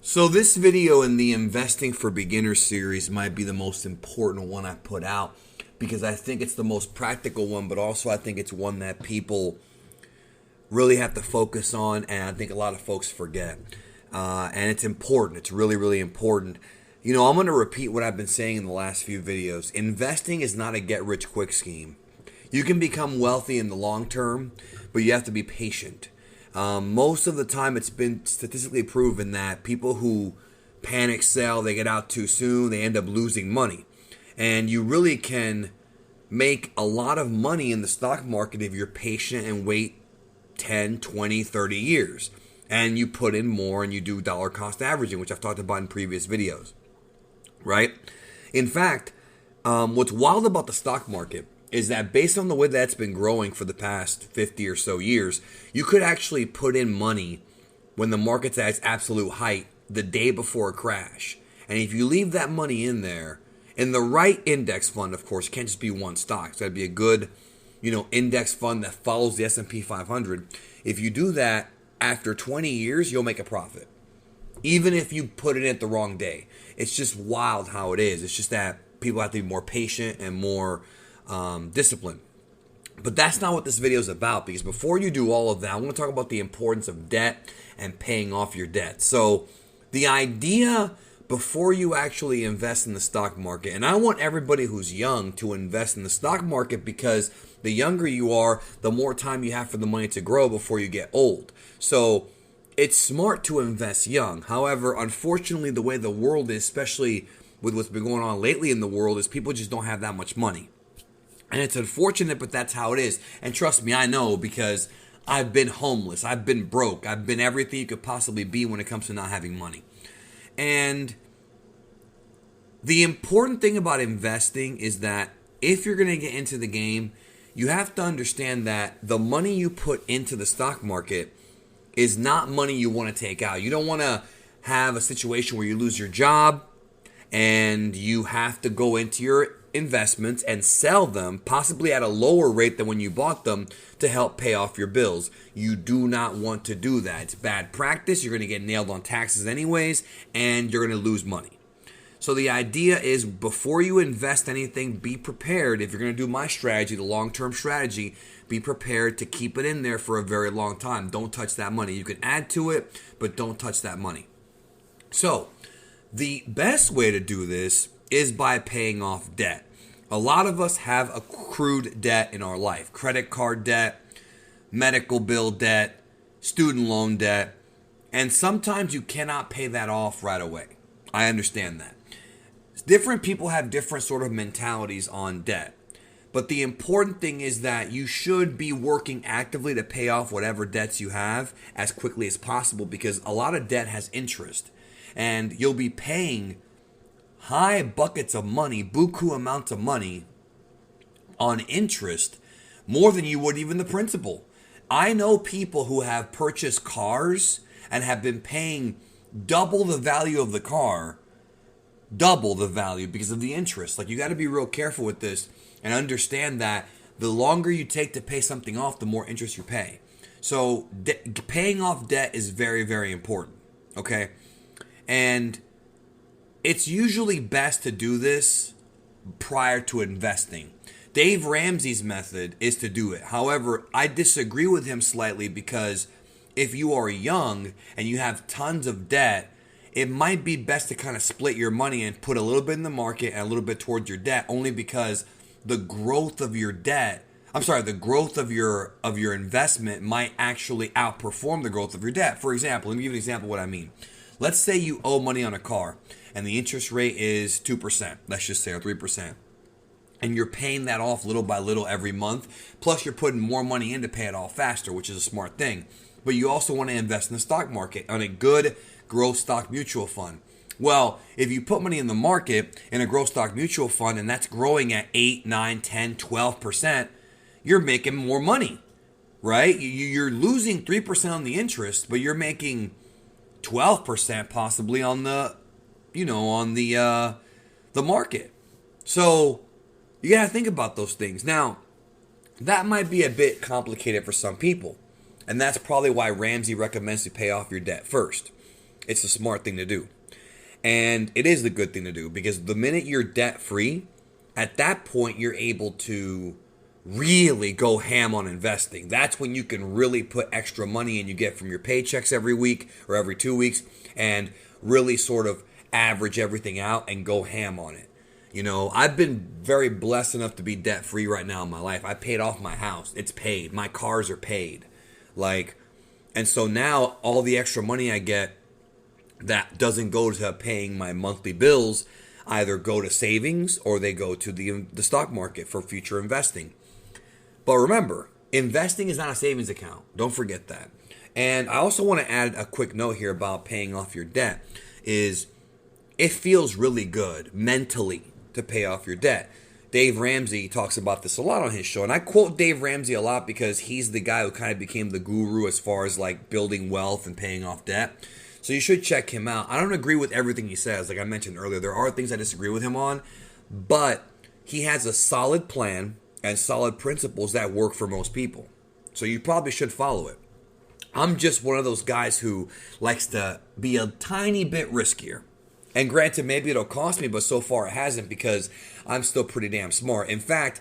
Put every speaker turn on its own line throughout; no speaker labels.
So this video in the Investing for Beginners series might be the most important one I put out because I think it's the most practical one, but also I think it's one that people really have to focus on, and I think a lot of folks forget. And it's important. It's really, really important. You know, I'm going to repeat what I've been saying in the last few videos. Investing is not a get-rich-quick scheme. You can become wealthy in the long term, but you have to be patient. Most of the time, it's been statistically proven that people who panic sell, they get out too soon, they end up losing money. And you really can make a lot of money in the stock market if you're patient and wait 10, 20, 30 years. And you put in more and you do dollar cost averaging, which I've talked about in previous videos. Right? In fact, what's wild about the stock market is that based on the way that's been growing for the past 50 or so years, you could actually put in money when the market's at its absolute height the day before a crash. And if you leave that money in there, in the right index fund, of course, it can't just be one stock. It's got to be a good, index fund that follows the S&P 500. If you do that, after 20 years, you'll make a profit. Even if you put it in at the wrong day. It's just wild how it is. It's just that people have to be more patient and more discipline. But that's not what this video is about, because before you do all of that, I want to talk about the importance of debt and paying off your debt. So the idea before you actually invest in the stock market, and I want everybody who's young to invest in the stock market, because the younger you are, the more time you have for the money to grow before you get old. So it's smart to invest young. However, unfortunately, the way the world is, especially with what's been going on lately in the world, is people just don't have that much money. And it's unfortunate, but that's how it is. And trust me, I know, because I've been homeless. I've been broke. I've been everything you could possibly be when it comes to not having money. And the important thing about investing is that if you're going to get into the game, you have to understand that the money you put into the stock market is not money you want to take out. You don't want to have a situation where you lose your job and you have to go into your investments and sell them, possibly at a lower rate than when you bought them, to help pay off your bills. You do not want to do that. It's bad practice. You're going to get nailed on taxes anyways, and you're going to lose money. So the idea is, before you invest anything, be prepared. If you're going to do my strategy, the long-term strategy, be prepared to keep it in there for a very long time. Don't touch that money. You can add to it, but don't touch that money. So the best way to do this is by paying off debt. A lot of us have accrued debt in our life. Credit card debt, medical bill debt, student loan debt. And sometimes you cannot pay that off right away. I understand that. Different people have different sort of mentalities on debt. But the important thing is that you should be working actively to pay off whatever debts you have as quickly as possible, because a lot of debt has interest. And you'll be paying high buckets of money, buku amounts of money on interest, more than you would even the principal. I know people who have purchased cars and have been paying double the value of the car, double the value, because of the interest. Like, you got to be real careful with this and understand that the longer you take to pay something off, the more interest you pay. So paying off debt is very, very important. Okay? And it's usually best to do this prior to investing. Dave Ramsey's method is to do it. However, I disagree with him slightly, because if you are young and you have tons of debt, it might be best to kind of split your money and put a little bit in the market and a little bit towards your debt, only because the growth of your the growth of your investment might actually outperform the growth of your debt. For example, let me give you an example of what I mean. Let's say you owe money on a car and the interest rate is 2%, let's just say, or 3%. And you're paying that off little by little every month. Plus, you're putting more money in to pay it off faster, which is a smart thing. But you also want to invest in the stock market on a good growth stock mutual fund. Well, if you put money in the market in a growth stock mutual fund and that's growing at 8, 9, 10, 12%, you're making more money, right? You're losing 3% on the interest, but you're making 12% possibly on the market. So you got to think about those things. Now, that might be a bit complicated for some people, and that's probably why Ramsey recommends you pay off your debt first. It's a smart thing to do. And it is the good thing to do because the minute you're debt free, at that point you're able to really go ham on investing. That's when you can really put extra money in you get from your paychecks every week or every 2 weeks and really sort of average everything out and go ham on it. You know, I've been very blessed enough to be debt free right now in my life. I paid off my house. It's paid. My cars are paid. And so now all the extra money I get that doesn't go to paying my monthly bills either go to savings or they go to the stock market for future investing. But remember, investing is not a savings account. Don't forget that. And I also want to add a quick note here about paying off your debt is it feels really good mentally to pay off your debt. Dave Ramsey talks about this a lot on his show. And I quote Dave Ramsey a lot because he's the guy who kind of became the guru as far as like building wealth and paying off debt. So you should check him out. I don't agree with everything he says. Like I mentioned earlier, there are things I disagree with him on, but he has a solid plan and solid principles that work for most people. So you probably should follow it. I'm just one of those guys who likes to be a tiny bit riskier. And granted, maybe it'll cost me, but so far it hasn't because I'm still pretty damn smart. In fact,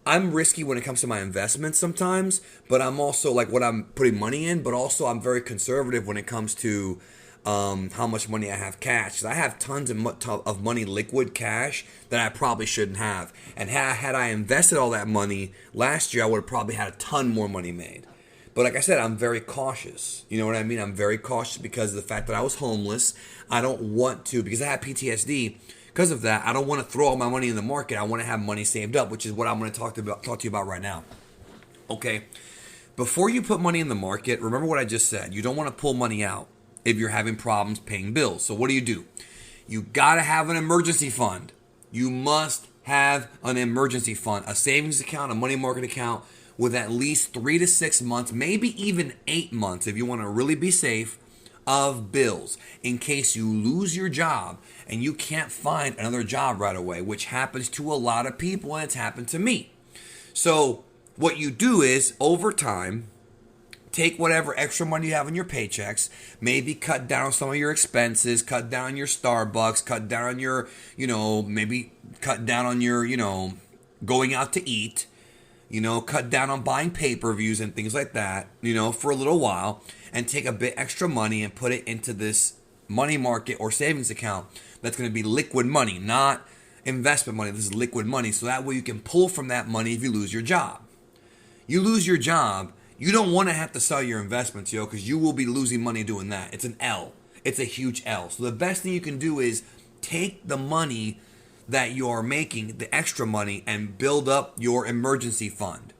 I'm risky when it comes to my investments sometimes, but I'm also like what I'm putting money in, but also I'm very conservative when it comes to how much money I have cash. I have tons of money, liquid cash, that I probably shouldn't have. And had I invested all that money last year, I would have probably had a ton more money made. But like I said, I'm very cautious. You know what I mean? I'm very cautious because of the fact that I was homeless. I don't want to, because I have PTSD. Because of that, I don't want to throw all my money in the market. I want to have money saved up, which is what I'm going to talk to you about right now. Okay, before you put money in the market, remember what I just said. You don't want to pull money out if you're having problems paying bills. So what do? You got to have an emergency fund. You must have an emergency fund, a savings account, a money market account with at least 3 to 6 months, maybe even 8 months if you want to really be safe, of bills in case you lose your job and you can't find another job right away, which happens to a lot of people and it's happened to me. So what you do is over time, take whatever extra money you have in your paychecks, maybe cut down on some of your expenses, cut down on your Starbucks, cut down on your, maybe cut down on your, going out to eat, cut down on buying pay-per-views and things like that, for a little while, and take a bit extra money and put it into this money market or savings account that's going to be liquid money, not investment money. This is liquid money, so that way you can pull from that money if you lose your job. You lose your job, you don't want to have to sell your investments, because you will be losing money doing that. It's an L. It's a huge L. So the best thing you can do is take the money that you're making, the extra money, and build up your emergency fund.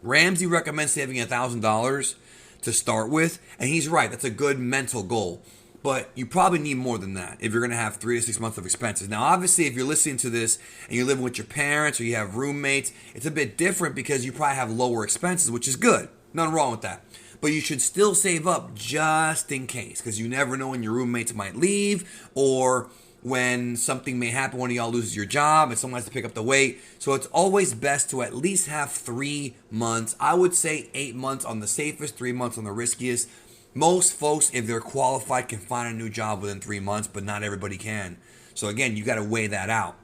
Ramsey recommends saving $1,000 to start with, and he's right. That's a good mental goal. But you probably need more than that if you're going to have 3 to 6 months of expenses. Now, obviously, if you're listening to this and you're living with your parents or you have roommates, it's a bit different because you probably have lower expenses, which is good. Nothing wrong with that. But you should still save up just in case, because you never know when your roommates might leave or when something may happen, one of y'all loses your job and someone has to pick up the weight. So it's always best to at least have 3 months. I would say 8 months on the safest, 3 months on the riskiest. Most folks, if they're qualified, can find a new job within 3 months, but not everybody can. So again, you got to weigh that out.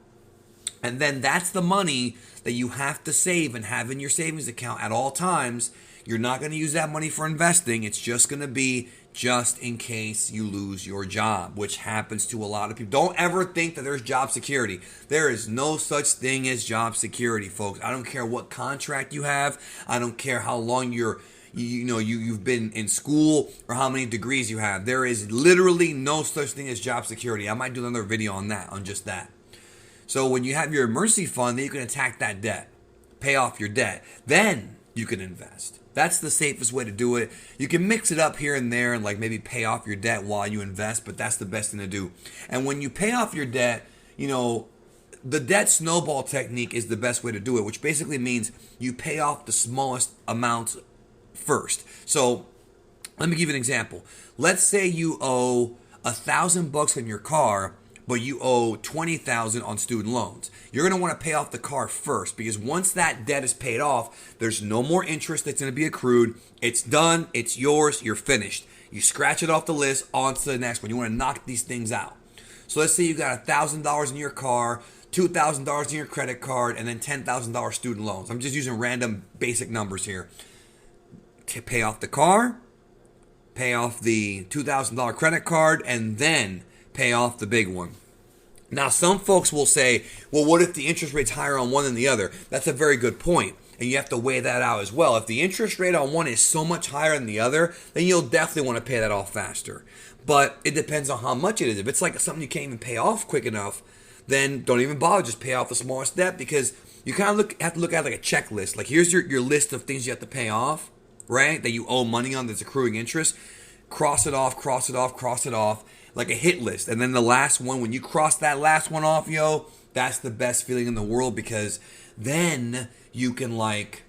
And then that's the money that you have to save and have in your savings account at all times. You're not going to use that money for investing. It's just going to be just in case you lose your job, which happens to a lot of people. Don't ever think that there's job security. There is no such thing as job security, folks. I don't care what contract you have. I don't care how long you've been in school or how many degrees you have. There is literally no such thing as job security. I might do another video on just that. So when you have your emergency fund, then you can attack that debt, pay off your debt. Then you can invest. That's the safest way to do it. You can mix it up here and there and like maybe pay off your debt while you invest, but that's the best thing to do. And when you pay off your debt, the debt snowball technique is the best way to do it, which basically means you pay off the smallest amounts first. So let me give you an example. Let's say you owe $1,000 on your car, but you owe $20,000 on student loans. You're going to want to pay off the car first, because once that debt is paid off, there's no more interest that's going to be accrued. It's done. It's yours. You're finished. You scratch it off the list, on to the next one. You want to knock these things out. So let's say you got $1,000 in your car, $2,000 in your credit card, and then $10,000 student loans. I'm just using random basic numbers here. To pay off the car, pay off the $2,000 credit card, and then pay off the big one. Now, some folks will say, well, what if the interest rate's higher on one than the other? That's a very good point. And you have to weigh that out as well. If the interest rate on one is so much higher than the other, then you'll definitely want to pay that off faster. But it depends on how much it is. If it's like something you can't even pay off quick enough, then don't even bother. Just pay off the smallest debt, because you kind of have to look at like a checklist. Like, here's your list of things you have to pay off, right? That you owe money on that's accruing interest. Cross it off, cross it off, cross it off. Like a hit list. And then the last one, when you cross that last one off, yo, that's the best feeling in the world, because then you can like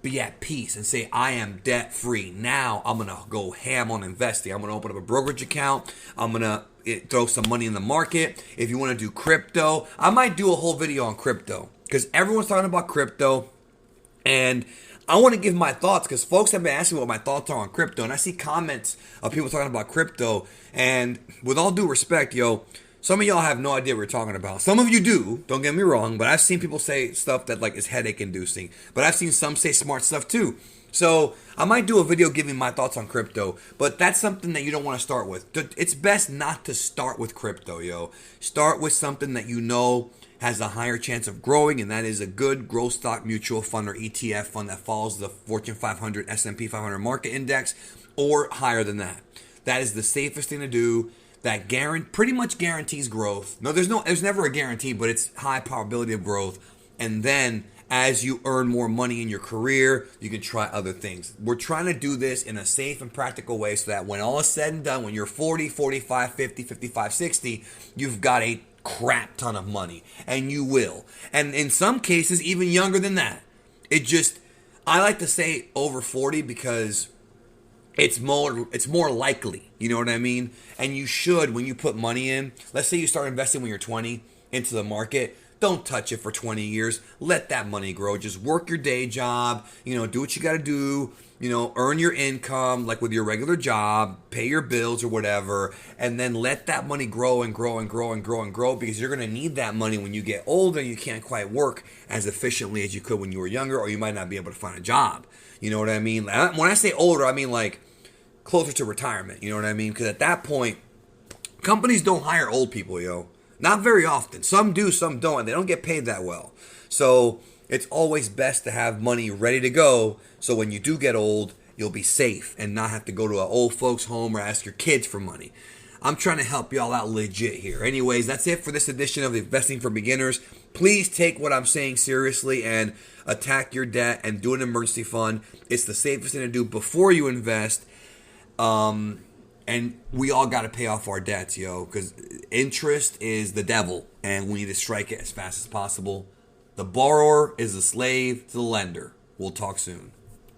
be at peace and say, I am debt free. Now I'm going to go ham on investing. I'm going to open up a brokerage account. I'm going to throw some money in the market. If you want to do crypto, I might do a whole video on crypto, because everyone's talking about crypto, and I want to give my thoughts, because folks have been asking me what my thoughts are on crypto, and I see comments of people talking about crypto, and with all due respect, yo, some of y'all have no idea what we're talking about. Some of you do, don't get me wrong, but I've seen people say stuff that like is headache inducing, but I've seen some say smart stuff too. So I might do a video giving my thoughts on crypto, but that's something that you don't want to start with. It's best not to start with crypto, yo. Start with something that you know has a higher chance of growing, and that is a good growth stock mutual fund or ETF fund that follows the Fortune 500 S&P 500 market index, or higher than that. That is the safest thing to do. That pretty much guarantees growth. No, there's never a guarantee, but it's high probability of growth. And then as you earn more money in your career, you can try other things. We're trying to do this in a safe and practical way, so that when all is said and done, when you're 40, 45, 50, 55, 60, you've got a crap ton of money, and you will. And in some cases, even younger than that. I like to say over 40, because it's more likely, you know what I mean? And you should, when you put money in, let's say you start investing when you're 20 into the market, don't touch it for 20 years. Let that money grow. Just work your day job, do what you got to do, earn your income like with your regular job, pay your bills or whatever, and then let that money grow and grow and grow and grow and grow, because you're going to need that money when you get older. You can't quite work as efficiently as you could when you were younger, or you might not be able to find a job. You know what I mean? When I say older, I mean like closer to retirement, you know what I mean? Because at that point, companies don't hire old people, yo. Not very often. Some do, some don't, and they don't get paid that well. So it's always best to have money ready to go, so when you do get old, you'll be safe and not have to go to an old folks home or ask your kids for money. I'm trying to help y'all out legit here. Anyways, that's it for this edition of Investing for Beginners. Please take what I'm saying seriously and attack your debt and do an emergency fund. It's the safest thing to do before you invest. And we all got to pay off our debts, yo, because interest is the devil, and we need to strike it as fast as possible. The borrower is a slave to the lender. We'll talk soon.